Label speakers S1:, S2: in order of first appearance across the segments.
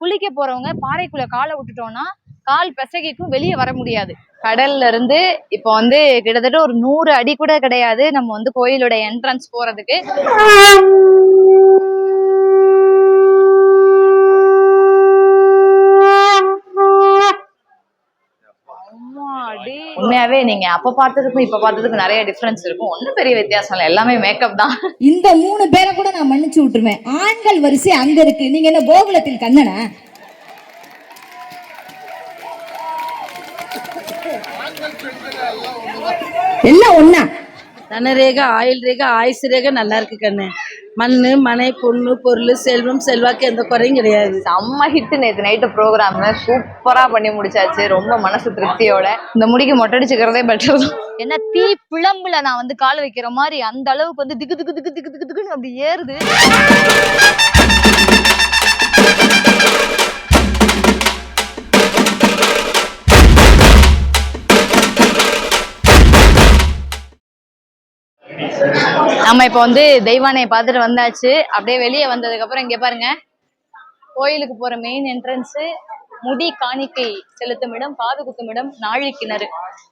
S1: குளிக்க போறவங்க பாறைக்குள்ள காலை விட்டுட்டோம்னா கால் பிசகிக்கும், வெளியே வர முடியாது. கடல்ல இருந்து இப்போ வந்து கிட்டத்தட்ட ஒரு 100 அடி கூட கிடையாது நம்ம வந்து கோயிலோட என்ட்ரன்ஸ் போறதுக்கு. உண்மையாவே நீங்க அப்ப பார்த்ததுக்கும் இப்ப பார்த்ததுக்கும் நிறைய டிஃபரன்ஸ் இருக்கும். ஒன்னும் பெரிய வித்தியாசம் இல்லை, எல்லாமே மேக்கப் தான்.
S2: இந்த 3 பேரை கூட நான் மன்னிச்சு விட்டுருவேன். ஆண்கள் வரிசை அங்க இருக்கு, நீங்க என்ன கோகுலத்தில் கண்ணனா? எல்லாம் ஒண்ணா.
S3: தனரேகா, ஆயுள் ரேகா, ஆயுசு ரேகா நல்லா இருக்கு கண்ணு. மண்ணு, மனை, பொண்ணு, பொருள், செல்வம், செல்வாக்கு எந்த குறையும் கிடையாது.
S1: செம்ம ஹிட். நேற்று நைட்டு ப்ரோக்ராம் சூப்பரா பண்ணி முடிச்சாச்சு, ரொம்ப மனசு திருப்தியோட. இந்த முடிக்கு மொட்டை அடிச்சுக்கிறதே பெட்டர் தான். என்ன தீ பிளம்புல நான் வந்து கால் வைக்கிற மாதிரி அந்த அளவுக்கு வந்து திக்கு திக்கு திக்கு திக்கு திக்கு திக்குன்னு அப்படி ஏறுது. நம்ம இப்ப வந்து தெய்வானையை பார்த்துட்டு வந்தாச்சு. அப்படியே வெளியே வந்ததுக்கு அப்புறம் இங்க பாருங்க, கோயிலுக்கு போற மெயின் என்ட்ரன்ஸ் முடி காணிக்கை செலுத்தும் இடம், காது குத்தும் இடம், நாழி கிணறு.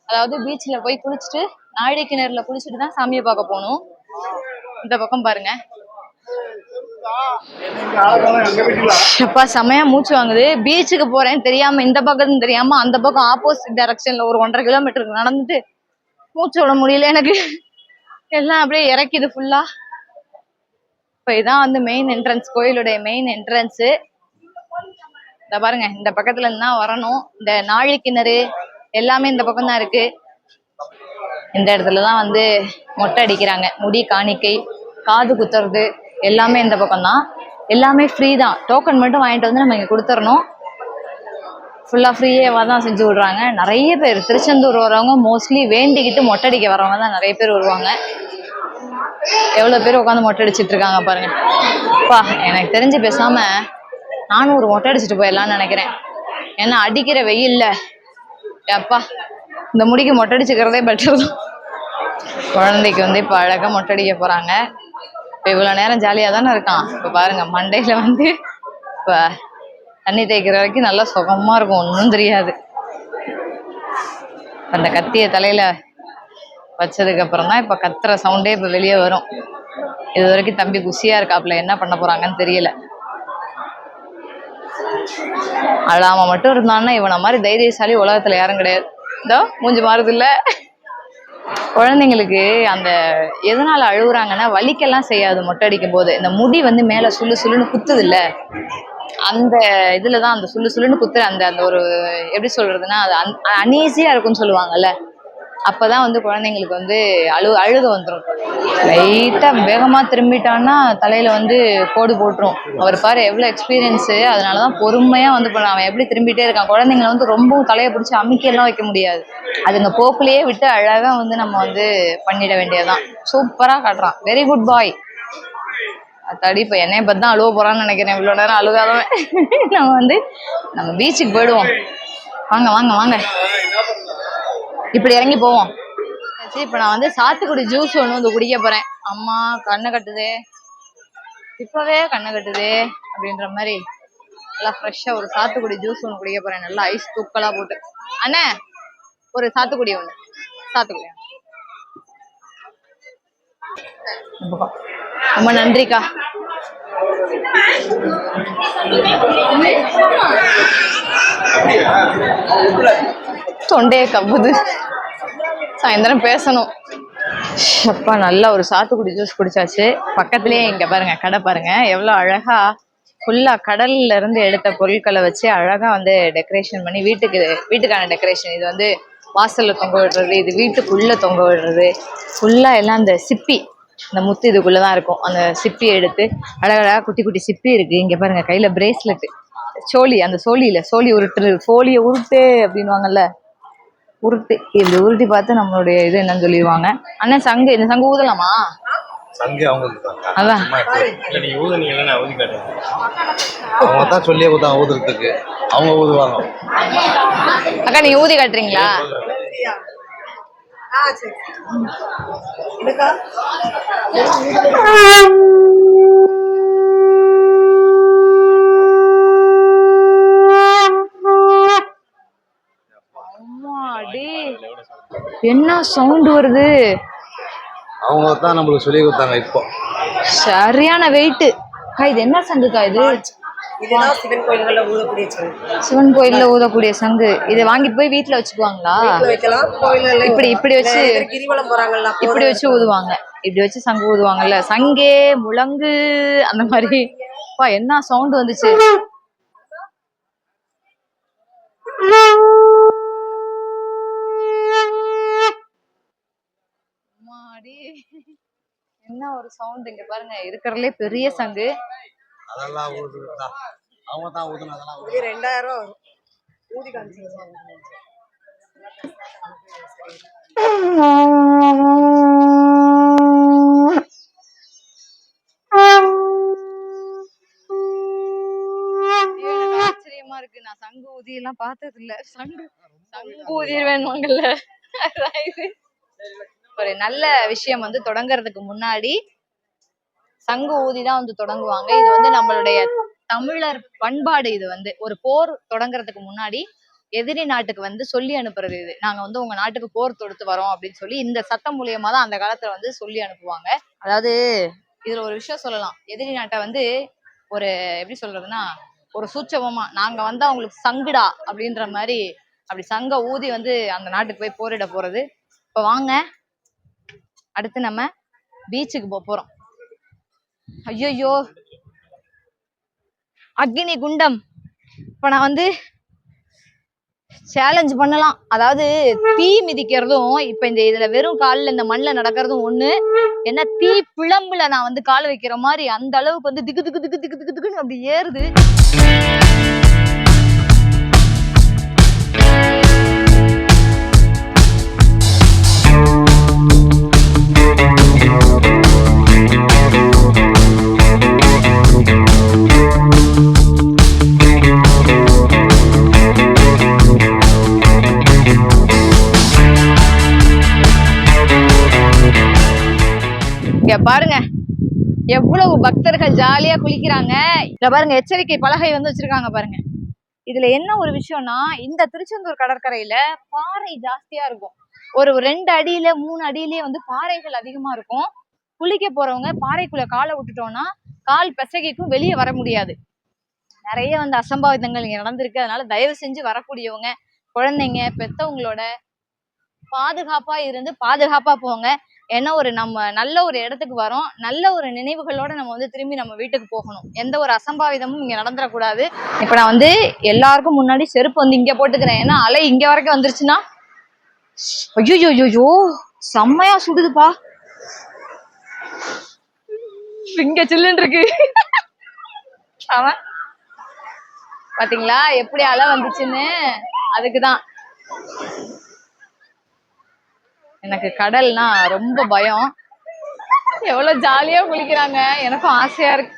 S1: அதாவது பீச்ல போய் குளிச்சுட்டு நாழி கிணறுல குளிச்சுட்டு தான் சாமியை பார்க்க போகணும். இந்த பக்கம் பாருங்க, அப்பா செமையா மூச்சு வாங்குது. பீச்சுக்கு போறேன்னு தெரியாம இந்த பக்கம் தெரியாம அந்த பக்கம் ஆப்போசிட் டைரக்ஷன்ல ஒரு 1.5 கிலோமீட்டருக்கு நடந்துட்டு மூச்சு விட முடியல எனக்கு. எல்லாம் அப்படியே இறக்கிது ஃபுல்லா. இப்போ இதான் வந்து மெயின் என்ட்ரன்ஸ், கோயிலுடைய மெயின் என்ட்ரன்ஸ். இந்த பாருங்க, இந்த பக்கத்துல இருந்தா வரணும். இந்த நாழி கிணறு எல்லாமே இந்த பக்கம் தான் இருக்கு. இந்த இடத்துலதான் வந்து மொட்டை அடிக்கிறாங்க, முடி காணிக்கை, காது குத்துறது எல்லாமே இந்த பக்கம் தான். எல்லாமே ஃப்ரீ தான். டோக்கன் மட்டும் வாங்கிட்டு வந்து நம்ம இங்க கொடுத்துடணும். ஃபுல்லா ஃப்ரீயாவா தான் செஞ்சு விடுறாங்க. நிறைய பேர் திருச்செந்தூர் வரவங்க மோஸ்ட்லி வேண்டிக்கிட்டு மொட்டை அடிக்க வரவங்க தான் நிறைய பேர் வருவாங்க. எவ்வளவு பேர் உட்காந்து மொட்டை அடிச்சிட்டு இருக்காங்க பாருங்க. அப்பா, எனக்கு தெரிஞ்சு பேசாம நானும் ஒரு மொட்டை அடிச்சுட்டு போயிடலாம்னு நினைக்கிறேன். ஏன்னா அடிக்கிற வெயில்ல அப்பா இந்த முடிக்கு மொட்டை அடிச்சுக்கிறதே பெட்டர் தான். குழந்தைக்கு வந்து இப்ப அழகா மொட்டை அடிக்க போறாங்க. இப்ப இவ்வளவு நேரம் ஜாலியா தானே இருக்கான். இப்ப பாருங்க, மண்டையில வந்து இப்ப தண்ணி தேய்க்கிற வரைக்கும் நல்லா சுகமா இருக்கும், ஒன்றும் தெரியாது. அந்த கத்திய தலையில வச்சதுக்கு அப்புறம் தான் இப்ப கத்துற சவுண்டே இப்ப வெளியே வரும். இது வரைக்கும் தம்பி குசியா இருக்காப்புல, என்ன பண்ண போறாங்கன்னு தெரியல. அழாம மட்டும் இருந்தான்னா இவனை மாதிரி தைரியசாலி உலகத்துல யாரும் கிடையாது. இதோ மூஞ்சி மாறுது இல்ல. குழந்தைங்களுக்கு அந்த எதனால அழுகுறாங்கன்னா வலிக்கெல்லாம் செய்யாது. மொட்டை அடிக்கும் போது இந்த முடி வந்து மேல சுள்ளு சுள்ளுன்னு குத்துது இல்ல, அந்த இதுலதான் அந்த சுள்ளு சுள்ளுன்னு குத்துற அந்த அந்த ஒரு எப்படி சொல்றதுன்னா அது அன்ஈஸியா இருக்கும்னு சொல்லுவாங்கல்ல. அப்பதான் வந்து குழந்தைங்களுக்கு வந்து அழுக வந்துடும். லைட்டா வேகமா திரும்பிட்டான்னா தலையில வந்து கோடு போட்டுரும். அவர் பாரு எவ்வளவு எக்ஸ்பீரியன்ஸு. அதனாலதான் பொறுமையா வந்து அவன் எப்படி திரும்பிட்டே இருக்கான். குழந்தைங்களை வந்து ரொம்பவும் தலையை பிடிச்சி அமுக்கியெல்லாம் வைக்க முடியாது. அதுங்க போக்குலயே விட்டு அழகா வந்து நம்ம வந்து பண்ணிட வேண்டியதுதான். சூப்பரா காட்டுறான், வெரி குட் பாய். அத்தாடி இப்ப என்னைய பத்தி தான் அழுவ போறான்னு நினைக்கிறேன். இவ்வளவு நேரம் அழுகாதவன். நம்ம பீச்சுக்கு போயிடுவோம். வாங்க வாங்க வாங்க, இப்படி இறங்கி போவோம். இப்ப நான் வந்து சாத்துக்குடி ஜூஸ் ஒண்ணு வந்து குடிக்க போறேன். அம்மா கண்ணு கட்டுதே, இப்பவே கண்ணு கட்டுதே அப்படின்ற மாதிரி நல்லா ஃப்ரெஷ்ஷா ஒரு சாத்துக்குடி ஜூஸ் ஒண்ணு குடிக்க போறேன். நல்லா ஐஸ் தூக்கலா போட்டு. அண்ணே ஒரு சாத்துக்குடி ஒண்ணு. சாத்துக்குடி ரொம்ப நன்றிக்கா. தொண்டையே கப்புது, சாயந்தரம் பேசணும். அப்பா நல்லா ஒரு சாத்துக்குடி ஜூஸ் குடிச்சாச்சு. பக்கத்துலயே இங்க பாருங்க கடை பாருங்க, எவ்வளவு அழகா ஃபுல்லா கடல்ல இருந்து எடுத்த பொருட்களை வச்சு அழகா வந்து டெக்கரேஷன் பண்ணி வீட்டுக்கான டெக்கரேஷன். இது வந்து வாசல்ல தொங்க விடுறது, இது வீட்டுக்குள்ள தொங்க விடுறது. ஃபுல்லா எல்லாம் அந்த சிப்பி, இந்த முத்து இதுக்குள்ளதான் இருக்கும். அந்த சிப்பி எடுத்து அழகழகா குட்டி குட்டி சிப்பி இருக்கு. இங்க பாருங்க கையில பிரேஸ்லெட், சோழி, அந்த சோழி உருட்டு, சோழியை உருட்டு அப்படின்வாங்கல்ல, உருட்டு. இப்படி உருட்டி பார்த்து நம்மளுடைய இது என்னன்னு சொல்லிடுவாங்க. அண்ணன் சங்கு, இந்த சங்கு ஊதலாமா?
S4: சங்கு அவங்களுக்கு
S1: அதான்
S4: நீங்க ஊதுனீங்கன்னா ஊதி காட்டுங்க. அவங்க தான் சொல்லி ஊதுறதுக்கு அவங்க ஊதுவாங்க.
S1: அக்கா நீங்க ஊதி காட்டுறீங்களா? என்ன சவுண்ட் வருது?
S4: அவங்க தான் நம்மளுக்கு சொல்லி கொடுத்தாங்க. இப்போ
S1: சரியான வெயிட். இது என்ன சங்குக்கா இது?
S5: இதுதான் சிவன் கோயில்கள்ல ஊதக்கூடிய சங்கு.
S1: சிவன் கோயில்ல ஊதக்கூடிய சங்கு. இதை வாங்கிட்டு போய் வீட்டுல வச்சுக்குவாங்களா?
S5: வீட்டுல வைக்கலாம், கோயில்ல
S1: இப்படி வச்சு
S5: கிரிவலம் போறாங்கல்ல,
S1: இப்படி வச்சு ஊதுவாங்க. இப்படி வச்சு சங்கு ஊதுவாங்கல்ல, சங்கே முழங்கு அந்த மாதிரி. என்ன சவுண்ட் வந்துச்சு? என்ன ஒரு சவுண்ட் இங்க பாருங்க. இருக்கிறதுலே பெரிய சங்கு.
S4: அதெல்லாம் ஊதுதா, அவங்க தான் ஊதுனா. அதெல்லாம்
S5: 2000 வரும். ஊதி காமிச்சிருக்காங்க.
S1: ஆச்சரியமா இருக்கு. நான் சங்கு ஊதி எல்லாம் பார்த்தது இல்ல. சங்கு ஊதிடுவேன்னுவாங்கல்ல. ஒரு நல்ல விஷயம் வந்து தொடங்குறதுக்கு முன்னாடி சங்கு ஊதிதான் வந்து தொடங்குவாங்க. இது வந்து நம்மளுடைய தமிழர் பண்பாடு. இது வந்து ஒரு போர் தொடங்குறதுக்கு முன்னாடி எதிரி நாட்டுக்கு வந்து சொல்லி அனுப்புறது. இது நாங்க வந்து உங்க நாட்டுக்கு போர் தொடுத்து வரோம் அப்படின்னு சொல்லி இந்த சத்தம் மூலியமா தான் அந்த காலத்துல வந்து சொல்லி அனுப்புவாங்க. அதாவது இதுல ஒரு விஷயம் சொல்லலாம். எதிரி நாட்டை வந்து ஒரு எப்படி சொல்றதுன்னா, ஒரு சூட்சமமா நாங்க வந்து அவங்களுக்கு சங்குடா அப்படின்ற மாதிரி அப்படி சங்க ஊதி வந்து அந்த நாட்டுக்கு போய் போரிட போறது. இப்ப வாங்க, அடுத்து நம்ம பீச்சுக்கு போறோம். ஐயோ, அக்னி குண்டம். இப்ப நான் வந்து சேலஞ்ச் பண்ணலாம். அதாவது தீ மிதிக்கிறதும் இப்ப இதுல வெறும் காலில் இந்த மண்ணில் நடக்கிறதும் ஒண்ணு. என்ன தீ பிளம்புல நான் வந்து கால் வைக்கிற மாதிரி அந்த அளவுக்கு வந்து திக்கு திக்கு திக்கு திக்கு திக்கு திக்குன்னு அப்படி ஏறுது. பாருங்க எவ்வளவு பக்தர்கள் ஜாலியா குளிக்கிறாங்க. இத பாருங்க, எச்சரிக்கை பலகை வந்து வச்சிருக்காங்க பாருங்க. இதுல என்ன ஒரு விஷயம்னா, இந்த திருச்செந்தூர் கடற்கரையில பாறை ஜாஸ்தியா இருக்கும். ஒரு 2 அடியில 3 அடியிலேயே வந்து பாறைகள் அதிகமா இருக்கும். குளிக்க போறவங்க பாறைக்குள்ள காலை விட்டுட்டோம்னா கால் பிசகிக்கும், வெளியே வர முடியாது. நிறைய வந்து அசம்பாவிதங்கள் இங்க நடந்திருக்கு. அதனால தயவு செஞ்சு வரக்கூடியவங்க, குழந்தைங்க, பெத்தவங்களோட பாதுகாப்பா இருந்து பாதுகாப்பா போங்க. ஏன்னா நம்ம நல்ல ஒரு இடத்துக்கு வரோம், நல்ல ஒரு நினைவுகளோட நம்ம வந்து திரும்பி நம்ம வீட்டுக்கு போகணும். எந்த ஒரு அசம்பாவிதமும் இங்க நடந்துடக்கூடாது. இப்ப நான் வந்து எல்லாருக்கும் முன்னாடி செருப்பு வந்து இங்க போட்டுக்கிறேன். ஏன்னா அலை இங்க வரைக்கும் வந்துருச்சுன்னா ஐயோ செம்மையா சுடுதுப்பா. இங்க சில்லுன்னு இருக்கு. அவன் பாத்தீங்களா எப்படி அலை வந்துச்சுன்னு? அதுக்குதான் எனக்கு கடல்னா ரொம்ப பயம். எவ்வளவு ஜாலியா குளிக்கிறாங்க, எனக்கும் ஆசையா இருக்கு.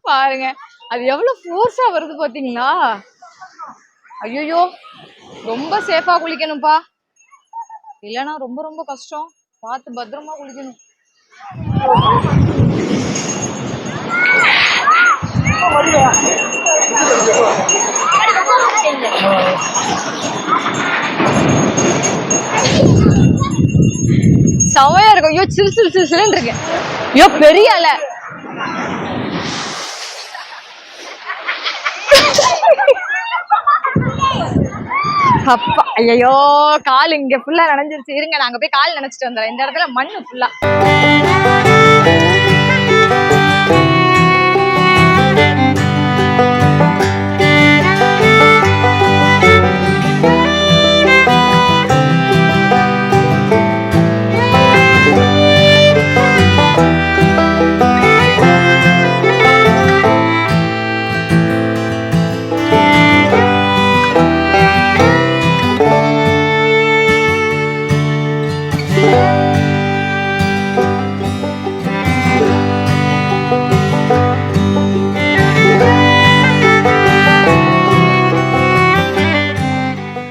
S1: பாருங்க அது எவ்வளவு ஃபோர்ஸா வருது பாத்தீங்களா? ஐயோ, ரொம்ப சேஃபா குளிக்கணும்பா, இல்லைன்னா ரொம்ப ரொம்ப கஷ்டம். பார்த்து பத்திரமா குளிக்கணும். செமையா இருக்கும். ஐயோ சில் சில் சில் சில்லுன்னு இருக்கு. ஐயோ பெரிய அலை. அப்பா ஐயோ, கால் இங்க ஃபுல்லா நனைஞ்சிருச்சு. இருங்க நாங்க போய் கால் நினைச்சிட்டு வந்துடுறேன். இந்த இடத்துல மண்ணு ஃபுல்லா.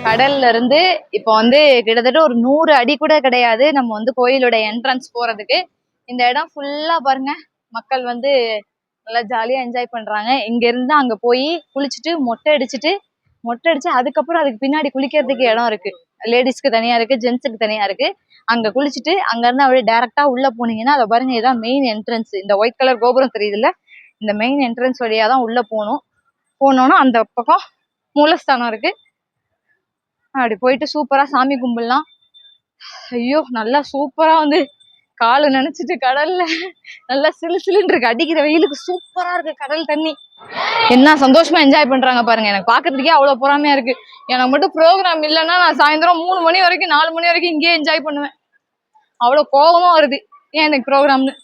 S1: கடல்ல இருந்து இப்ப வந்து கிட்டத்தட்ட ஒரு 100 அடி கூட கிடையாது நம்ம வந்து கோயிலோட என்ட்ரன்ஸ் போறதுக்கு. இந்த இடம் ஃபுல்லா பாருங்க, மக்கள் வந்து நல்லா ஜாலியா என்ஜாய் பண்றாங்க. இங்க இருந்து அங்க போய் குளிச்சுட்டு மொட்டை அடிச்சுட்டு மொட்டை அடிச்சு அதுக்கப்புறம் அதுக்கு பின்னாடி குளிக்கிறதுக்கு இடம் இருக்கு. லேடிஸ்க்கு தனியா இருக்கு, ஜென்ஸுக்கு தனியா இருக்கு. அங்க குளிச்சுட்டு அங்க இருந்து அப்படியே டைரக்டா உள்ள போனீங்கன்னா அதை பாருங்க, இதான் மெயின் என்ட்ரன்ஸ். இந்த ஒயிட் கலர் கோபுரம் தெரியுதுல்ல, இந்த மெயின் என்ட்ரன்ஸ் வழியா தான் உள்ள போகணும். போனோம்னா அந்த பக்கம் மூலஸ்தானம் இருக்கு. அப்படி போயிட்டு சூப்பரா சாமி கும்பிடலாம். ஐயோ நல்லா சூப்பரா வந்து காலு நினைச்சிட்டு கடல்ல நல்லா சிலு சிலுன்னு இருக்கு. அடிக்கிற வெயிலுக்கு சூப்பரா இருக்கு கடல் தண்ணி. என்ன சந்தோஷமா என்ஜாய் பண்றாங்க பாருங்க. எனக்கு பாக்குறதுக்கே அவ்வளவு பொறாமையா இருக்கு. எனக்கு மட்டும் ப்ரோக்ராம் இல்லைன்னா நான் சாயந்தரம் 3 மணி வரைக்கும் 4 மணி வரைக்கும் இங்கேயே என்ஜாய் பண்ணுவேன். அவ்வளவு கோபமா வருது ஏன் எனக்கு ப்ரோக்ராம்னு.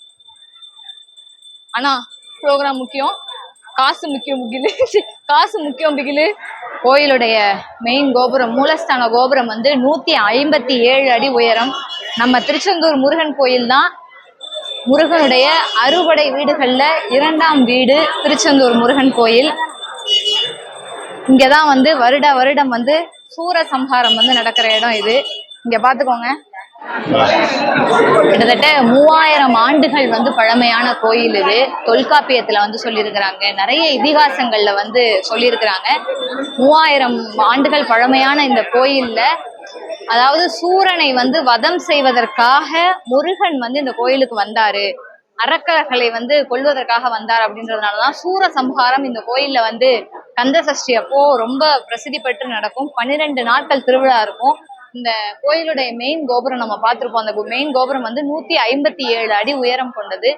S1: ஆனா ப்ரோக்ராம் முக்கியம், காசு முக்கியம் முகிலு. காசு முக்கியம் பிகிலு. கோயிலுடைய மெயின் கோபுரம், மூலஸ்தான கோபுரம் வந்து 157 அடி உயரம். நம்ம திருச்செந்தூர் முருகன் கோயில் தான் முருகனுடைய அறுபடை வீடுகள்ல 2ஆம் வீடு திருச்செந்தூர் முருகன் கோயில். இங்கதான் வந்து வருடம் வந்து சூரசம்ஹாரம் வந்து நடக்கிற இடம் இது. இங்க பாத்துக்கோங்க, கிட்டத்தட்ட 3000 ஆண்டுகள் வந்து பழமையான கோயில் இது. தொல்காப்பியத்துல வந்து சொல்லியிருக்கிறாங்க, நிறைய இதிகாசங்கள்ல வந்து சொல்லியிருக்கிறாங்க. 3000 ஆண்டுகள் பழமையான இந்த கோயில்ல, அதாவது சூரனை வந்து வதம் செய்வதற்காக முருகன் வந்து இந்த கோயிலுக்கு வந்தாரு, அரக்கர்களை வந்து கொல்வதற்காக வந்தார். அப்படின்றதுனாலதான் சூரசம்ஹாரம் இந்த கோயில்ல வந்து கந்த சஷ்டி அப்போ ரொம்ப பிரசித்தி பெற்று நடக்கும். 12 நாட்கள் திருவிழா இருக்கும். இந்த கோயிலுடைய மெயின் கோபுரம் நம்ம பார்த்திருப்போம். அந்த மெயின் கோபுரம் வந்து 157 அடி உயரம் கொண்டது.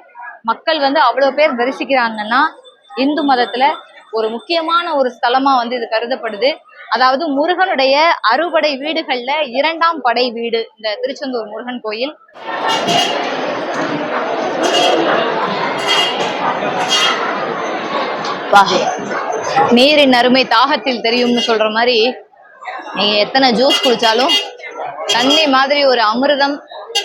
S1: மக்கள் வந்து அவ்வளவு பேர் தரிசிக்கிறாங்கன்னா இந்து மதத்துல ஒரு முக்கியமான ஒரு ஸ்தலமா வந்து இது கருதப்படுது. அதாவது முருகனுடைய அறுபடை வீடுகள்ல 2ஆம் படை வீடு இந்த திருச்செந்தூர் முருகன் கோயில். நீரின் அருமை தாகத்தில் தெரியும்னு சொல்ற மாதிரி, நீங்க எத்தனை ஜூஸ் குடிச்சாலும் தண்ணி மாதிரி ஒரு அமிர்தம்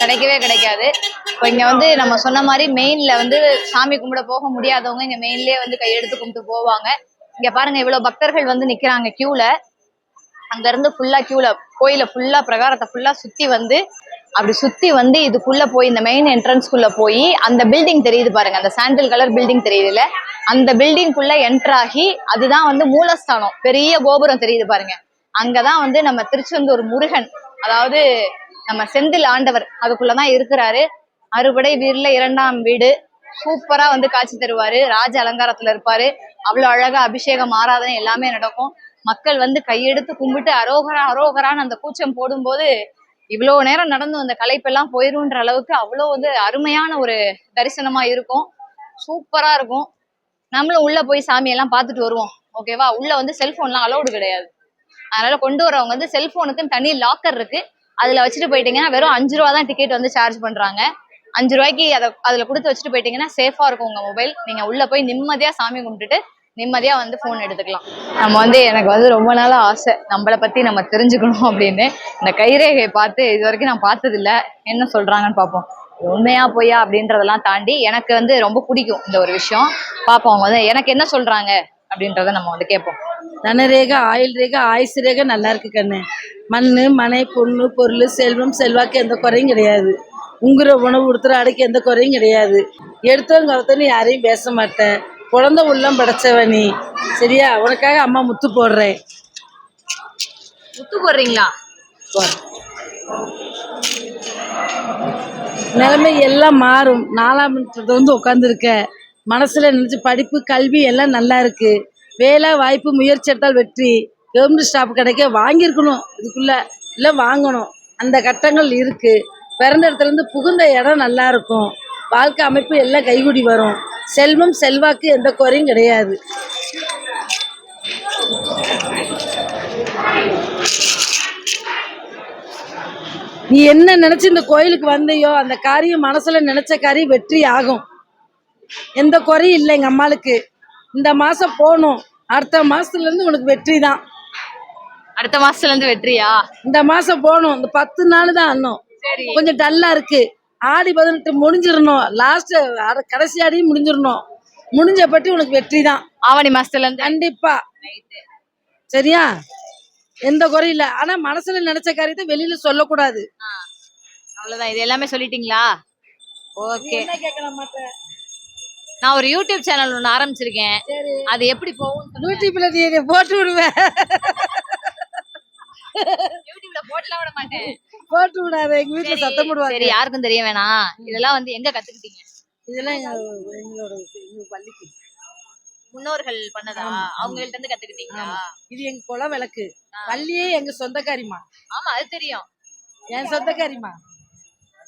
S1: கிடைக்கவே கிடைக்காது. இப்போ இங்க வந்து நம்ம சொன்ன மாதிரி மெயின்ல வந்து சாமி கும்பிட போக முடியாதவங்க இங்க மெயின்லயே வந்து கையெடுத்து கும்பிட்டு போவாங்க. இங்க பாருங்க, இவ்வளவு பக்தர்கள் வந்து நிக்கிறாங்க கியூல. அங்க இருந்து ஃபுல்லா கியூல கோயில ஃபுல்லா பிரகாரத்தை ஃபுல்லா சுத்தி வந்து, அப்படி சுத்தி வந்து இதுக்குள்ள போய் இந்த மெயின் என்ட்ரன்ஸ்குள்ள போய் அந்த பில்டிங் தெரியுது பாருங்க, அந்த சாண்டில் கலர் பில்டிங் தெரியுதுல்ல, அந்த பில்டிங்குள்ள என்டர் ஆகி அதுதான் வந்து மூலஸ்தானம். பெரிய கோபுரம் தெரியுது பாருங்க, அங்கதான் வந்து நம்ம திருச்செந்தூர் முருகன், அதாவது நம்ம செந்தில் ஆண்டவர் அதுக்குள்ளதான் இருக்கிறாரு. அறுபடை வீடுல 2ஆம் வீடு. சூப்பரா வந்து காட்சி தருவாரு, ராஜ அலங்காரத்துல இருப்பாரு. அவ்வளவு அழகா அபிஷேகம் ஆராதனை எல்லாமே நடக்கும். மக்கள் வந்து கையெடுத்து கும்பிட்டு அரோகரா அரோகரான்னு அந்த கூச்சம் போடும்போது இவ்வளவு நேரம் நடந்து அந்த களைப்பெல்லாம் போயிருன்ற அளவுக்கு அவ்வளோ வந்து அருமையான ஒரு தரிசனமா இருக்கும். சூப்பரா இருக்கும். நம்மளும் உள்ள போய் சாமியெல்லாம் பார்த்துட்டு வருவோம், ஓகேவா? உள்ள வந்து செல்போன்லாம் அலௌடு கிடையாது. அதனால கொண்டு வரவங்க வந்து செல்போனுக்குன்னு தனி லாக்கர் இருக்கு, அதுல வச்சுட்டு போயிட்டீங்கன்னா வெறும் 5 ரூபா தான் டிக்கெட் வந்து சார்ஜ் பண்றாங்க. 5 ரூபாய்க்கு அதுல கொடுத்து வச்சுட்டு போயிட்டீங்கன்னா சேஃபா இருக்கும் உங்க மொபைல். நீங்க உள்ள போய் நிம்மதியா சாமி கும்பிட்டுட்டு நிம்மதியா வந்து போன் எடுத்துக்கலாம். நம்ம வந்து எனக்கு வந்து ரொம்ப நாளா ஆசை நம்மளை பத்தி நம்ம தெரிஞ்சுக்கணும் அப்படின்னு. இந்த கைரேகையை பார்த்து இது வரைக்கும் நான் பார்த்தது இல்ல, என்ன சொல்றாங்கன்னு பார்ப்போம். உண்மையா பொய்யா அப்படின்றதெல்லாம் தாண்டி எனக்கு வந்து ரொம்ப பிடிக்கும் இந்த ஒரு விஷயம். பார்ப்போம் அவங்க வந்து எனக்கு என்ன சொல்றாங்க அப்படின்றத நம்ம வந்து கேட்போம்.
S3: தனரேகை, ஆயுள் ரேகை, ஆயுசு ரேகை நல்லா இருக்கு கண்ணு. மண்ணு, மனை, பொண்ணு, பொருள், செல்வம், செல்வாக்கு எந்த குறையும் கிடையாது. உங்குற உணவு கொடுத்துற அடைக்க எந்த குறையும் கிடையாது. எடுத்தவங்க ஒருத்தன்னு யாரையும் பேச மாட்டேன். குழந்தை உள்ளம் படைச்சவனி, சரியா? உனக்காக அம்மா முத்து போடுறேன்.
S1: முத்து போடுறீங்களா?
S3: நிலைமை எல்லாம் மாறும். 4ஆம் வந்து உட்காந்துருக்க, மனசுல நினைச்சு படிப்பு கல்வி எல்லாம் நல்லா இருக்கு. வேலை வாய்ப்பு முயற்சி எடுத்தால் வெற்றி. கவர்மெண்ட் ஸ்டாப் கிடைக்க வாங்கியிருக்கணும், இதுக்குள்ள இல்லை வாங்கணும். அந்த கட்டங்கள் இருக்கு. பிறந்த இடத்துல இருந்து புகுந்த இடம் நல்லா இருக்கும். வாழ்க்கை அமைப்பு எல்லாம் கைகூடி வரும். செல்வம் செல்வாக்கு எந்த குறையும் கிடையாது. நீ என்ன நினைச்சு இந்த கோயிலுக்கு வந்தையோ அந்த காரியம் மனசுல நினைச்ச காரியம் வெற்றி ஆகும். எந்த குறையும் இல்லை எங்க அம்மாளுக்கு. இந்த மாசம் போகணும், அடுத்த மாசத்துல இருந்து உனக்கு வெற்றி தான்.
S1: அடுத்த மாசத்துல இருந்து வெற்றியா?
S3: இந்த மாசம் போகணும். இந்த 10 நாள் தான் இன்னும் கொஞ்சம் டல்லா இருக்கு. ஆடி 18 முடிஞ்சிடணும், லாஸ்ட் கடைசி ஆடியும் முடிஞ்சிடணும். முடிஞ்ச பற்றி உனக்கு வெற்றி தான்.
S1: ஆவணி மாசத்துல இருந்து
S3: கண்டிப்பா, சரியா? எந்த குறையும் இல்லை. ஆனா மனசுல நினைச்ச காரியத்தை வெளியில சொல்லக்கூடாது.
S1: அவ்வளவுதான். இது எல்லாமே சொல்லிட்டீங்களா? ஓகே.
S3: கேட்கல மாட்டேன்.
S1: நான் ஒரு யூடியூப் சேனல் ஒன்று ஆரம்பிச்சிருக்கேன், அது எப்படி போகும்?
S3: யூடியூப்ல நீ போட்டு விடுவேன்.
S1: யூடியூப்ல போட்டுலாம் விட மாட்டேன்.
S3: போட்டு விடாத, எங்க வீட்டுல
S1: சரி,
S3: சத்தம் போடுவாங்க.
S1: சரி, யாருக்கும் தெரிய வேணாம். இதெல்லாம் வந்து எங்க கத்துக்கிட்டீங்க?
S3: இதெல்லாம் எங்களோட பள்ளிக்கு
S1: முன்னோர்கள் பண்ணதா?
S3: ஆமா,
S1: அவங்கள்ட்ட இருந்து கத்துக்கிட்டீங்களா?
S3: ஆமா. இது எங்க குல விளக்கு. வள்ளியே எங்க சொந்தக்காரிமா.
S1: ஆமா, அது தெரியும்.
S3: என் சொந்தக்காரிமா.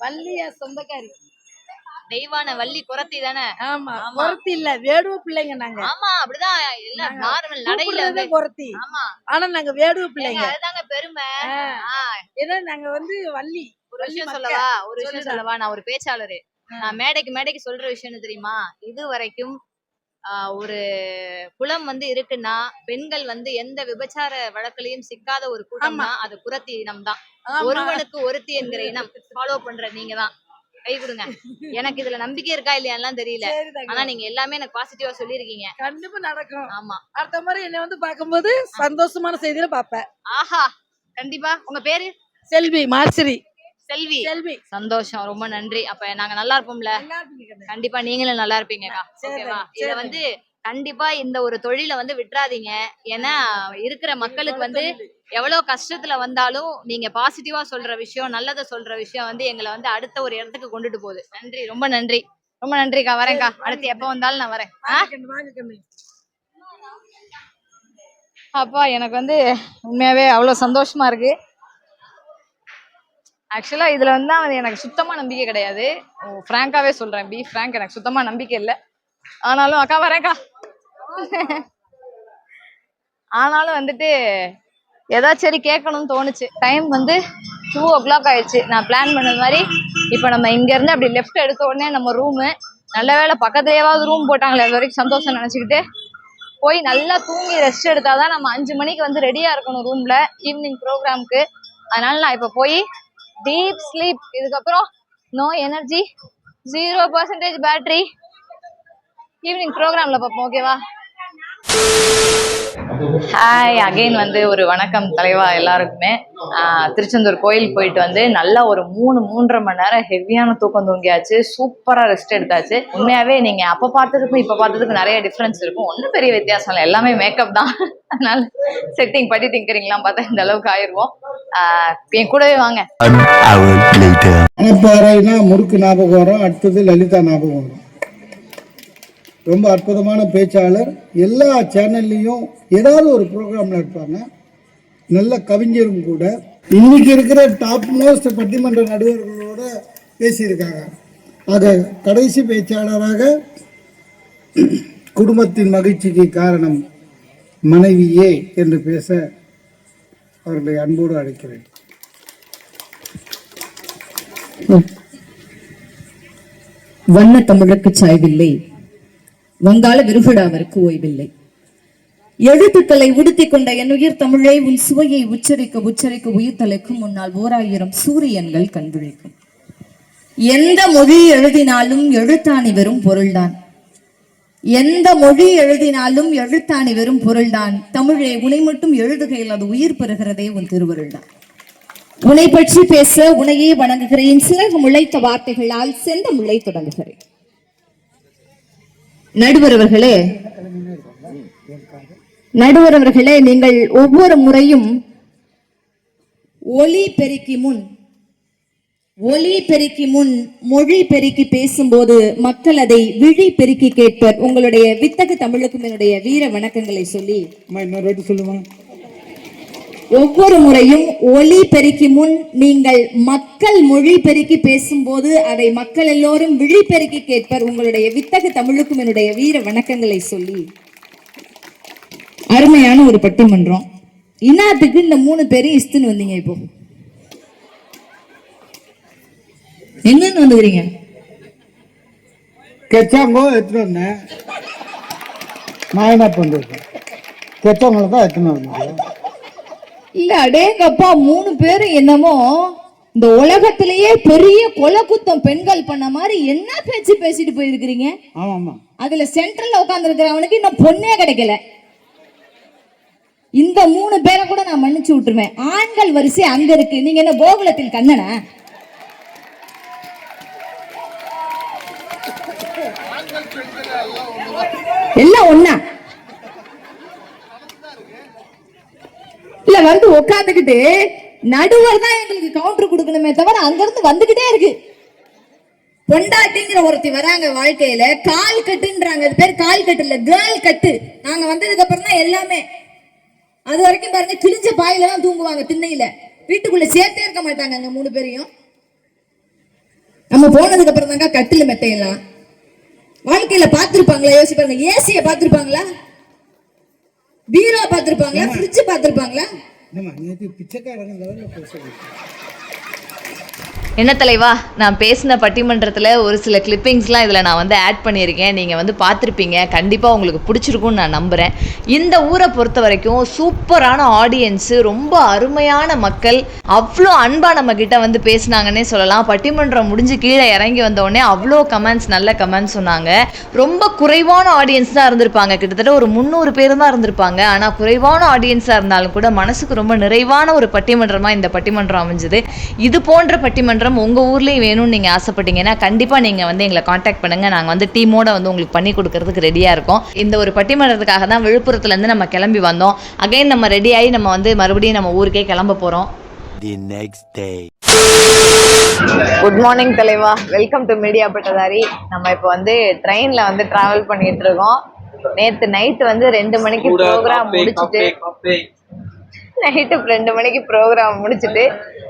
S3: வள்ளி என் சொந்தக்காரி.
S1: தெய்வான வள்ளி குறத்தி தானே?
S3: ஆமா,
S1: ஆமா.
S3: குறத்தி இல்ல, வேடுவ பிள்ளைங்க நாங்க.
S1: ஆமா, அப்படிதான் எல்லாம் நார்மல் நடையில
S3: கூப்பிடுறதே
S1: வந்து.
S3: குறத்தி.
S1: ஆமா,
S3: ஆனா நாங்க வேடுவ
S1: ஏங்க,
S3: பிள்ளைங்க.
S1: அதுதாங்க பெருமை. ஆ,
S3: ஏன்னா நாங்க வந்து வள்ளி.
S1: ஒரு
S3: வள்ளி
S1: விஷயம்
S3: மக்க.
S1: சொல்லவா? ஒரு விஷயம்
S3: சொல்லுடா.
S1: சொல்லவா? நான் ஒரு பேச்சாளரு. நான் மேடைக்கு சொல்ற விஷயம் என்ன தெரியுமா? இது வரைக்கும் ஒரு குலம் வந்து இருக்குன்னா, பெண்கள் வந்து எந்த விபச்சார வழக்குலயும் சிக்காத ஒரு கூட்டம்னா அது குறத்தி இனம் தான்.
S3: ஆமா.
S1: ஒருவனுக்கு ஒருத்தி என்கிற இனம் ஃபாலோ பண்ற நீங்க தான். கை கொடுங்க. எனக்கு இதுல நம்பிக்கை இருக்கா இல்லையான்லாம் தெரியல.
S3: சரி தங்கம்.
S1: ஆனா நீங்க எல்லாமே எனக்கு பாசிட்டிவா சொல்லியிருக்கீங்க.
S3: கண்டிப்பா நடக்கும்.
S1: ஆமா.
S3: அடுத்த முறை என்னை வந்து பார்க்கும்போது சந்தோஷமான செய்தியில பாப்பேன்.
S1: ஆஹா, கண்டிப்பா. உங்க பேரு?
S3: செல்வி மார்சரி.
S1: செல்வி.
S3: செல்வி.
S1: சந்தோஷம், ரொம்ப நன்றி. அப்ப நாங்க நல்லா இருப்போம்ல?
S3: நல்லா இருப்பீங்க கண்ணு.
S1: கண்டிப்பா நீங்களும் நல்லா இருப்பீங்கக்கா.
S3: சரி,
S1: ஓகேவா?
S3: சரி.
S1: இத வந்து கண்டிப்பா இந்த ஒரு தொழில வந்து விட்டுறாதீங்க. ஏன்னா இருக்கிற மக்களுக்கு வந்து எவ்வளவு கஷ்டத்துல வந்தாலும் நீங்க பாசிட்டிவா சொல்ற விஷயம், நல்லத சொல்ற விஷயம் வந்து எங்களை வந்து அடுத்த ஒரு இடத்துக்கு கொண்டுட்டு போகுது. நன்றி, ரொம்ப நன்றி. ரொம்ப நன்றிக்கா. வரேன்க்கா. அடுத்து எப்ப வந்தாலும் நான் வரேன்.
S3: வாங்க கண்ணு, வாங்க கண்ணு.
S1: அப்பா, எனக்கு வந்து உண்மையாவே அவ்வளவு சந்தோஷமா இருக்கு. ஆக்சுவலா இதுல வந்து எனக்கு சுத்தமா நம்பிக்கை கிடையாது. ஃப்ராங்காவே சொல்றேன், பி ஃப்ராங்க், எனக்கு சுத்தமா நம்பிக்கை இல்லை. ஆனாலும் அக்கா வரேன்க்கா. ஆனாலும் வந்துட்டு ஏதாச்சும் சரி கேட்கணும்னு தோணுச்சு. டைம் வந்து 2 o'clock ஆயிடுச்சு. நான் பிளான் பண்ணது மாதிரி இப்போ நம்ம இங்க இருந்து அப்படி லெஃப்ட் எடுத்த உடனே நம்ம ரூமு, நல்ல வேளை பக்கத்துலயாவது ரூம் போட்டாங்களே, அது வரைக்கும் சந்தோஷம் நினைச்சுக்கிட்டு போய் நல்லா தூங்கி ரெஸ்ட் எடுத்தாதான் நம்ம 5 மணிக்கு வந்து ரெடியா இருக்கணும் ரூம்ல ஈவினிங் ப்ரோக்ராம்க்கு. அதனால நான் இப்போ போய் டீப் ஸ்லீப். இதுக்கப்புறம் நோ எனர்ஜி, 0% பேட்டரி. ஈவினிங் ப்ரோக்ராம்ல பார்ப்போம். ஓகேவா? Hi again. வந்து ஒரு வணக்கம் தலைவா எல்லாருக்குமே. திருச்செந்தூர் கோயில் போயிட்டு வந்து நல்லா ஒரு 3-3.5 மணி நேரம் ஹெவியான தூக்கம் தூங்கியாச்சு. சூப்பரா ரெஸ்ட் எடுத்தாச்சு. உண்மையாவே நீங்க அப்ப பார்த்ததுக்கும் இப்ப பார்த்ததுக்கும் நிறைய டிஃபரன்ஸ் இருக்கும். ஒன்றும் பெரிய வித்தியாசம் இல்லை, எல்லாமே மேக்கப் தான். அதனால செட்டிங் பட்டி திங்கரிங்லாம் பார்த்தா இந்த அளவுக்கு ஆயிருவோம். என் கூடவே வாங்க.
S6: மணப்பாறைனா முறுக்கு ஞாபகம் வரும், அடுத்தது லலிதா ஞாபகம் வரும். ரொம்ப அற்புதமான பேச்சாளர். எல்லா சேனல்லையும் ஏதாவது ஒரு ப்ரோக்ராமில் இருப்பாங்க. நல்ல கவிஞரும் கூட. இன்னைக்கு இருக்கிற டாப் மோஸ்ட் பட்டிமன்ற நடுவர்களோட பேசியிருக்காங்க. ஆக கடைசி பேச்சாளராக குடும்பத்தின் மகிழ்ச்சிக்கு காரணம் மனைவியே என்று பேச அவர்களை அன்போடு அழைக்கிறேன்.
S2: வண்ண தமிழுக்கு சாய்வில்லை, வங்காள விருகுடாவிற்கு ஓய்வில்லை. எழுத்துக்களை உடுத்திக் கொண்ட என் உயிர் தமிழை உன் சுவையை உச்சரிக்க உச்சரிக்க உயிர் தலைக்கும் முன்னால் 1000 சூரியன்கள் கண்விழிக்கும். எந்த மொழி எழுதினாலும் எழுத்தாணி வெறும் பொருள்தான். எந்த மொழி எழுதினாலும் எழுத்தாணி வெறும் பொருள்தான். தமிழே, உனை மட்டும் எழுதுகையில் அது உயிர் பெறுகிறதே உன் திருவருள் தான். உன்னை பற்றி பேச உனையே வணங்குகிறேன். சிறகு முளைத்த வார்த்தைகளால் செந்தமிழை தொடங்குகிறேன். நடுவரவர்களே, நீங்கள் ஒவ்வொரு முறையும் ஒலி பெருக்கி முன் மொழி பெருக்கி பேசும்போது மக்கள் அதை விழி பெருக்கி கேட்பர். உங்களுடைய வித்தகு தமிழுக்கும் என்னுடைய வீர வணக்கங்களை சொல்லி
S6: சொல்லுவாங்க.
S2: ஒவ்வொரு முறையும் ஒலி பெருக்கி முன் நீங்கள் மக்கள் மொழி பெருக்கி பேசும்போது அதை மக்கள் எல்லோரும் விழி பெருக்கி கேட்பர். உங்களுடைய வித்தகு தமிழுக்கும் என்னுடைய வீர வணக்கங்களை சொல்லி அருமையான ஒரு பட்டிமன்றம். இன்னாத்துக்கு இந்த 3 பேரும் இஸ்துன்னு வந்தீங்க. இப்போ எங்கன்னு வந்துக்கிறீங்க?
S6: கெச்சாங்கோ எடுத்துட்டு வந்தேன். நான் என்ன பண்றது? கெச்சவங்களை தான் எடுத்துன்னு வந்தேன்.
S2: இல்ல, அடேங்கப்பா, 3 பேரும் என்னமோ இந்த உலகத்திலேயே பெரிய கொலை குத்தம் பெண்கள் பண்ண மாதிரி என்ன பேச்சு பேசிட்டு போயிருக்கிறீங்க.
S6: ஆமாமா.
S2: அதுல சென்ட்ரல்ல உட்கார்ந்து இருக்கிறவனுக்கு இன்னும் பொண்ணே கிடைக்கல. இந்த 3 பேரை கூட நான் மன்னிச்சு விட்டுருவேன். ஆண்கள் வரிசை அங்க இருக்கு. நீங்க என்ன கோகுலத்தில் கண்ணனா? எல்லாம் ஒண்ணா இல்ல, வந்து உட்காந்துக்கிட்டு நடுவர் தான் எங்களுக்கு கவுண்டர் கொடுக்கணுமே தவிர அங்க இருந்து வந்துகிட்டே இருக்கு. பொண்டாட்டிங்கிற ஒருத்தி வராங்க வாழ்க்கையில, கால் கட்டுன்றாங்க. அது பேர் கால் கட்டு இல்ல, கேர்ள் கட்டு. நாங்க வந்ததுக்கு அப்புறம் தான் எல்லாமே. அது வரைக்கும் பாருங்க கிழிஞ்ச பாயில தான் தூங்குவாங்க, திண்ணையில. வீட்டுக்குள்ள சேர்த்தே இருக்க மாட்டாங்க அங்க 3 பேரையும். நம்ம போனதுக்கு அப்புறம் தாங்க கட்டில மெத்தையெல்லாம். வாழ்க்கையில பாத்துருப்பாங்களா? யோசிச்சு பாருங்க. ஏசிய பாத்துருப்பாங்களா? பீரோ பாத்துருப்பாங்களா? ஃப்ரிட்ஜ் பாத்துருப்பாங்களா?
S1: என்ன தலைவா, நான் பேசின பட்டிமன்றத்தில் ஒரு சில கிளிப்பிங்ஸ்லாம் இதில் நான் வந்து ஆட் பண்ணியிருக்கேன். நீங்கள் வந்து பார்த்துருப்பீங்க, கண்டிப்பாக உங்களுக்கு பிடிச்சிருக்கும்னு நான் நம்புகிறேன். இந்த ஊரை பொறுத்த வரைக்கும் சூப்பரான ஆடியன்ஸு, ரொம்ப அருமையான மக்கள், அவ்வளோ அன்பாக நம்மக்கிட்ட வந்து பேசினாங்கன்னே சொல்லலாம். பட்டிமன்றம் முடிஞ்சு கீழே இறங்கி வந்தோடனே அவ்வளோ கமெண்ட்ஸ், நல்ல கமெண்ட்ஸ் சொன்னாங்க. ரொம்ப குறைவான ஆடியன்ஸ் தான் இருந்திருப்பாங்க, கிட்டத்தட்ட ஒரு 300 பேர் தான் இருந்திருப்பாங்க. ஆனால் குறைவான ஆடியன்ஸாக இருந்தாலும் கூட மனசுக்கு ரொம்ப நிறைவான ஒரு பட்டிமன்றமாக இந்த பட்டிமன்றம் அமைஞ்சுது. இது போன்ற பட்டிமன்றம் உங்கள் ஊர்லேயும் வேணும்னு நீங்கள் ஆசைப்பட்டீங்கன்னா கண்டிப்பாக நீங்கள் வந்து எங்களை காண்டாக்ட் பண்ணுங்கள். நாங்கள் வந்து டீமோட வந்து உங்களுக்கு பண்ணி கொடுக்கறதுக்கு ரெடியாக இருக்கோம். இந்த ஒரு பட்டிமன்றத்துக்காக தான் விழுப்புரத்துலேருந்து நம்ம கிளம்பி வந்தோம். அகைன் நம்ம ரெடி ஆகி நம்ம வந்து மறுபடியும் நம்ம ஊருக்கே கிளம்ப போகிறோம். குட் மார்னிங் தலைவா, வெல்கம் டு மீடியா பட்டதாரி. நம்ம இப்போ வந்து ட்ரெயினில் வந்து ட்ராவல் பண்ணிட்டு இருக்கோம். நேற்று நைட்டு வந்து 2 மணிக்கு ப்ரோக்ராம் முடிச்சுட்டு நைட்டு 2 மணிக்கு ப்ரோக்ராம் முடிச்சுட்டு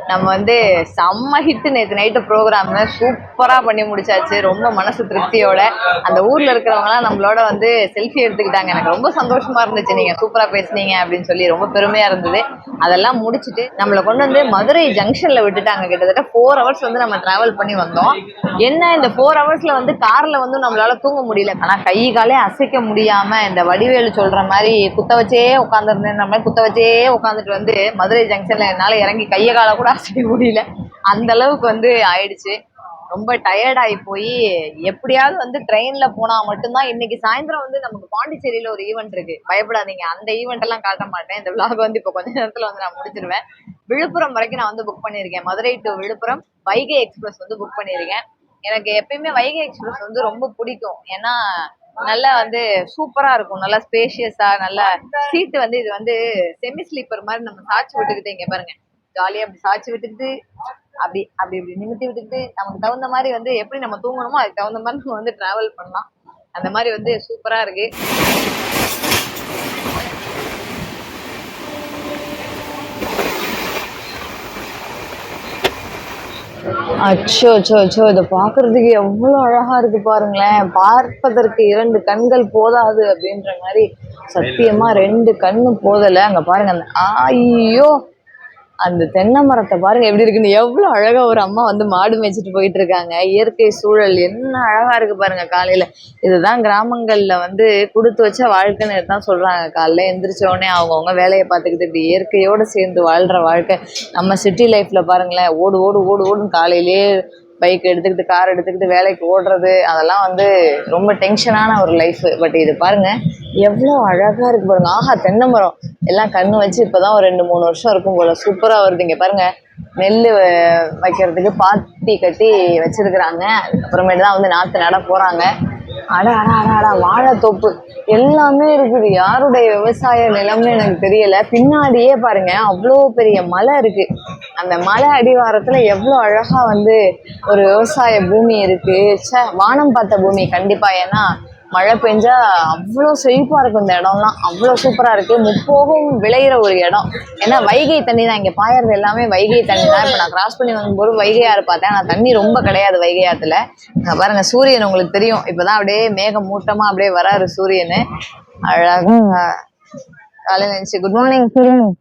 S1: நம்ம வந்து செம்ம ஹிட்டு. நேற்று நைட்டு ப்ரோக்ராம்ல சூப்பராக பண்ணி முடிச்சாச்சு. ரொம்ப மனசு திருப்தியோட அந்த ஊரில் இருக்கிறவங்களாம் நம்மளோட வந்து செல்ஃபி எடுத்துக்கிட்டாங்க. எனக்கு ரொம்ப சந்தோஷமா இருந்துச்சு. நீங்கள் சூப்பராக பேசுனீங்க அப்படின்னு சொல்லி ரொம்ப பெருமையாக இருந்தது. அதெல்லாம் முடிச்சுட்டு நம்மளை கொண்டு வந்து மதுரை ஜங்ஷனில் விட்டுட்டாங்க. கிட்டத்தட்ட 4 ஹவர்ஸ் வந்து நம்ம ட்ராவல் பண்ணி வந்தோம். என்ன இந்த 4 ஹவர்ஸில் வந்து காரில் வந்து நம்மளால தூங்க முடியல. ஆனால் கை காலே அசைக்க முடியாமல் இந்த வடிவேலு சொல்கிற மாதிரி குத்த வச்சே உட்காந்துருந்தேன்ற மாதிரி குத்த வச்சே உட்காந்துட்டு வந்து மதுரை ஜங்ஷனில் என்னால் இறங்கி கையை காலை கூட அசைக்க முடியல. அந்த அளவுக்கு வந்து ஆயிடுச்சு. ரொம்ப டயர்டாகி போய் எப்படியாவது வந்து ட்ரெயினில் போனால் மட்டும்தான். இன்னைக்கு சாயந்தரம் வந்து நமக்கு பாண்டிச்சேரியில் ஒரு ஈவெண்ட் இருக்குது, பயப்படாதீங்க. அந்த ஈவெண்ட் எல்லாம் காட்ட மாட்டேன். இந்த விளாக் வந்து இப்போ கொஞ்ச நேரத்தில் வந்து நான் முடிச்சிருவேன். விழுப்புரம் வரைக்கும் நான் வந்து புக் பண்ணியிருக்கேன். மதுரை டு விழுப்புரம் வைகை எக்ஸ்பிரஸ் வந்து புக் பண்ணியிருக்கேன். எனக்கு எப்பயுமே வைகை எக்ஸ்பிரஸ் வந்து ரொம்ப பிடிக்கும். ஏன்னா நல்லா வந்து சூப்பரா இருக்கும், நல்லா ஸ்பேஷியஸா, நல்லா சீட்டு வந்து இது வந்து செமி ஸ்லீப்பர் மாதிரி நம்ம சாய்ச்சி விட்டுக்கிட்டு, இங்க பாருங்க ஜாலியா அப்படி சாய்ச்சி விட்டுக்கிட்டு அப்படி அப்படி இப்படி நிமித்தி விட்டுக்கிட்டு நமக்கு தகுந்த மாதிரி வந்து எப்படி நம்ம தூங்கணுமோ அதுக்கு தகுந்த மாதிரி நம்ம வந்து டிராவல் பண்ணலாம். அந்த மாதிரி வந்து சூப்பரா இருக்கு. அச்சோ அச்சோ அச்சோ, இதை பார்க்கறதுக்கு எவ்வளோ அழகா இருக்கு பாருங்களேன். பார்ப்பதற்கு 2 கண்கள் போதாது அப்படின்ற மாதிரி சத்தியமா 2 கண்ணு போதலை. அங்க பாருங்க அந்த ஐயோ அந்த தென்னை மரத்தை பாருங்க எப்படி இருக்குன்னு. எவ்வளோ அழகா ஒரு அம்மா வந்து மாடு மேய்ச்சிட்டு போயிட்டு இருக்காங்க. இயற்கை சூழல் என்ன அழகா இருக்கு பாருங்க. காலையில இதுதான் கிராமங்கள்ல வந்து கொடுத்து வச்ச வாழ்க்கைன்னு தான் சொல்றாங்க. காலைல எந்திரிச்ச உடனே அவங்கவுங்க வேலையை பார்த்துக்கிட்டு இப்படி இயற்கையோடு சேர்ந்து வாழ்ற வாழ்க்கை. நம்ம சிட்டி லைஃப்ல பாருங்களேன், ஓடு ஓடு ஓடு ஓடுன்னு காலையிலேயே பைக் எடுத்துக்கிட்டு கார் எடுத்துக்கிட்டு வேலைக்கு ஓடுறது, அதெல்லாம் வந்து ரொம்ப டென்ஷனான ஒரு லைஃப். பட் இது பாருங்க எவ்வளோ அழகா இருக்கு பாருங்க. ஆஹா, தென்னை மரம் எல்லாம் கண்ணு வச்சு இப்போதான் ஒரு 2-3 வருஷம் இருக்கும் போல. சூப்பரா வருது. இங்க பாருங்க நெல் வைக்கிறதுக்கு பாத்தி கட்டி வச்சிருக்கிறாங்க. அதுக்கப்புறமேட்டு தான் வந்து நாற்று நட போறாங்க. அட அட அட அட வாழைத்தோப்பு எல்லாமே இருக்குது. யாருடைய விவசாய நிலம்னு எனக்கு தெரியல. பின்னாடியே பாருங்க அவ்வளோ பெரிய மலை இருக்கு. அந்த மலை அடிவாரத்துல எவ்வளோ அழகா வந்து ஒரு விவசாய பூமி இருக்கு. வானம் பார்த்த பூமி கண்டிப்பா. ஏன்னா மழை பெஞ்சா அவ்வளோ செழிப்பா இருக்கும். இந்த இடம்லாம் அவ்வளோ சூப்பரா இருக்கு. முப்போகம் விளையிற ஒரு இடம். ஏன்னா வைகை தண்ணி தான் இங்க பாயறது, எல்லாமே வைகை தண்ணி தான். இப்போ நான் கிராஸ் பண்ணி வரும்போது வைகை ஆறு பார்த்தேன். ஆனால் தண்ணி ரொம்ப கிடையாது வைகை ஆத்துல. பாருங்க சூரியன் உங்களுக்கு தெரியும், இப்பதான் அப்படியே மேகம் மூட்டமா அப்படியே வராரு சூரியனு. அழகா காலையில் நினைச்சு குட் மார்னிங் சூரியன்.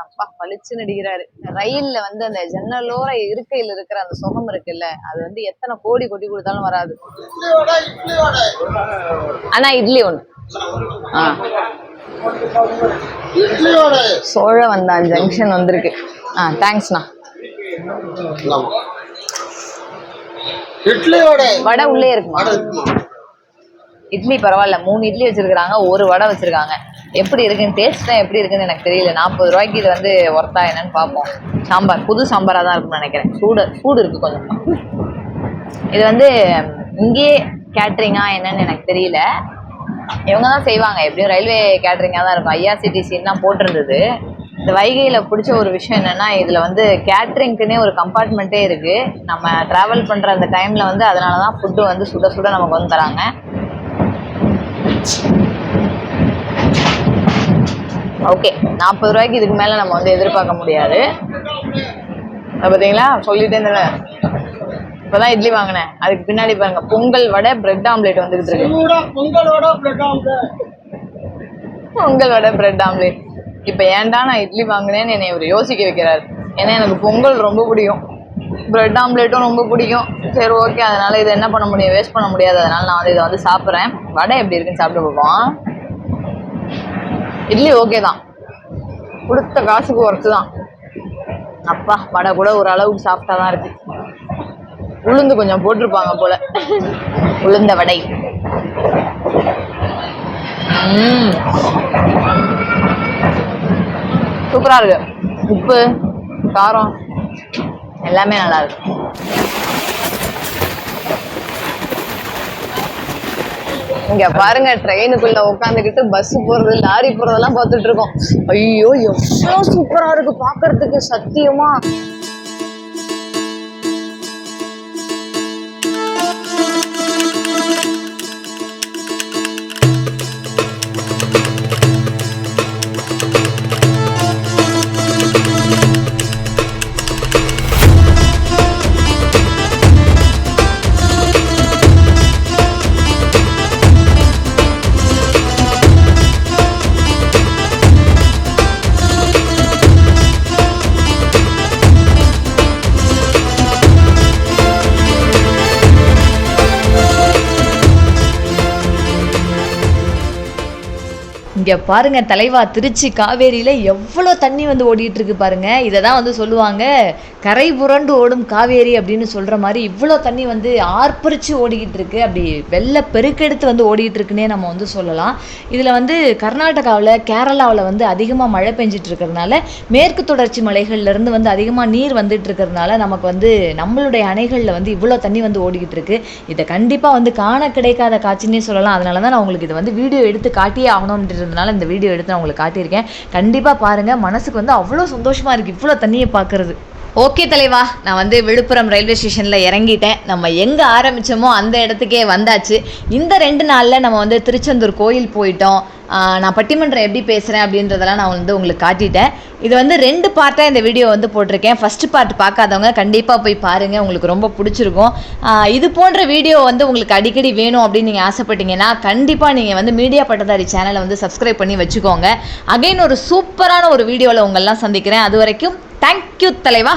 S1: அப்பா பளிச்சுன்னு அடிக்கிறாரு. ரயில்ல வந்து அந்த ஜன்னலோர இருக்கையில் இருக்கிற அந்த சுகம் இருக்குல்ல, அது வந்து எத்தனை கோடி கொட்டி கொடுத்தாலும் வராது. ஆனா இட்லி ஒண்ணு. சோழ வந்தான் ஜங்ஷன் வந்திருக்கு. தேங்க்ஸ்ண்ணா. வடை உள்ளே இருக்குமா? இட்லி பரவாயில்ல, 3 இட்லி வச்சிருக்காங்க, 1 வடை வச்சிருக்காங்க. எப்படி இருக்குன்னு டேஸ்ட் தான் எப்படி இருக்குன்னு எனக்கு தெரியல. 40 ரூபாய்க்கு இது வந்து ஒர்த்தா என்னன்னு பார்ப்போம். சாம்பார் புது சாம்பாராக தான் இருக்கும்னு நினைக்கிறேன். சூடு இருக்கு கொஞ்சம். இது வந்து இங்கேயே கேட்ரிங்கா என்னன்னு எனக்கு தெரியல. இவங்க தான் செய்வாங்க, எப்படியும் ரயில்வே கேட்ரிங்காக தான் இருக்கும். IRCTC தான் போட்டிருந்தது. இந்த வைகையில் பிடிச்ச ஒரு விஷயம் என்னென்னா இதில் வந்து கேட்ரிங்க்குன்னே ஒரு கம்பார்ட்மெண்ட்டே இருக்குது. நம்ம ட்ராவல் பண்ணுற அந்த டைமில் வந்து அதனால தான் ஃபுட்டு வந்து சுட சுட நமக்கு வந்து தராங்க. ஓகே, 40 ரூபாய்க்கு இதுக்கு மேலே நம்ம வந்து எதிர்பார்க்க முடியாது. பார்த்தீங்களா, சொல்லிட்டே இருந்தேன். இப்போ தான் இட்லி வாங்கினேன், அதுக்கு பின்னாடி பாருங்க பொங்கல் வடை பிரெட் ஆம்லேட் வந்துக்கிட்டு இருக்கு. பொங்கல் வடை பிரெட் ஆம்லேட். இப்போ ஏன்டா நான் இட்லி வாங்கினேன்னு என்னை இவர் யோசிக்க வைக்கிறாரு. ஏன்னா எனக்கு பொங்கல் ரொம்ப பிடிக்கும், பிரெட் ஆம்லேட்டும் ரொம்ப பிடிக்கும். சரி ஓகே, அதனால இதை என்ன பண்ண முடியும், வேஸ்ட் பண்ண முடியாது. அதனால நான் வந்து இதை வந்து சாப்பிட்றேன். வடை எப்படி இருக்குன்னு சாப்பிட்டு பார்ப்போம். இட்லி ஓகே தான், கொடுத்த காசுக்கு ஒர்த்து தான். அப்பா, வடை கூட ஒரு அளவுக்கு சாஃப்டாக தான் இருக்கு. உளுந்து கொஞ்சம் போட்டிருப்பாங்க போல, உளுந்த வடை. சூப்பரா இருக்கு. உப்பு காரம் எல்லாமே நல்லா இருக்கு. இங்க பாருங்க, ட்ரெயினுக்குள்ள உட்காந்துக்கிட்டு பஸ் போறது லாரி போறதெல்லாம் பார்த்துட்டு இருக்கோம். ஐயோ எவ்வளவு சூப்பரா இருக்கு பாக்குறதுக்கு, சத்தியமா.
S7: இங்கே பாருங்க தலைவா, திருச்சி காவேரியில் எவ்வளோ தண்ணி வந்து ஓடிட்டு இருக்கு பாருங்க. இதை தான் வந்து சொல்லுவாங்க கரை புரண்டு ஓடும் காவேரி அப்படின்னு சொல்கிற மாதிரி இவ்வளோ தண்ணி வந்து ஆர்ப்பரிச்சு ஓடிக்கிட்டு இருக்கு. அப்படி வெள்ளை பெருக்கெடுத்து வந்து ஓடிட்டு இருக்குன்னே நம்ம வந்து சொல்லலாம். இதில் வந்து கர்நாடகாவில் கேரளாவில் வந்து அதிகமாக மழை பெஞ்சிட்டு இருக்கிறதுனால, மேற்கு தொடர்ச்சி மலைகள்லேருந்து வந்து அதிகமாக நீர் வந்துட்டு இருக்கிறதுனால நமக்கு வந்து நம்மளுடைய அணைகளில் வந்து இவ்வளோ தண்ணி வந்து ஓடிக்கிட்டு இருக்கு. இதை கண்டிப்பாக வந்து காண கிடைக்காத காட்சின்னே சொல்லலாம். அதனால தான் நான் உங்களுக்கு இதை வந்து வீடியோ எடுத்து காட்டியே ஆகணும்ன்றதுனால இந்த வீடியோ எடுத்து நான் உங்களுக்கு காட்டியிருக்கேன். கண்டிப்பாக பாருங்கள், மனசுக்கு வந்து அவ்வளோ சந்தோஷமாக இருக்குது இவ்வளோ தண்ணியை பார்க்குறது. ஓகே தலைவா, நான் வந்து விழுப்புரம் ரயில்வே ஸ்டேஷனில் இறங்கிட்டேன். நம்ம எங்கே ஆரம்பித்தோமோ அந்த இடத்துக்கே வந்தாச்சு. இந்த 2 நாளில் நம்ம வந்து திருச்செந்தூர் கோயில் போயிட்டோம். நான் பட்டிமன்றம் எப்படி பேசுகிறேன் அப்படின்றதெல்லாம் நான் வந்து உங்களுக்கு காட்டிட்டேன். இது வந்து 2 பார்ட்டாக இந்த வீடியோ வந்து போட்டிருக்கேன். ஃபஸ்ட்டு பார்ட் பார்க்காதவங்க கண்டிப்பாக போய் பாருங்கள், உங்களுக்கு ரொம்ப பிடிச்சிருக்கும். இது போன்ற வீடியோ வந்து உங்களுக்கு அடிக்கடி வேணும் அப்படின்னு நீங்கள் ஆசைப்பட்டீங்கன்னா கண்டிப்பாக நீங்கள் வந்து மீடியா பட்டதாரி சேனலை வந்து சப்ஸ்கிரைப் பண்ணி வச்சுக்கோங்க. அகைன் ஒரு சூப்பரான ஒரு வீடியோவில் உங்களெல்லாம் சந்திக்கிறேன். அது வரைக்கும் தேங்க்யூ தலைவா.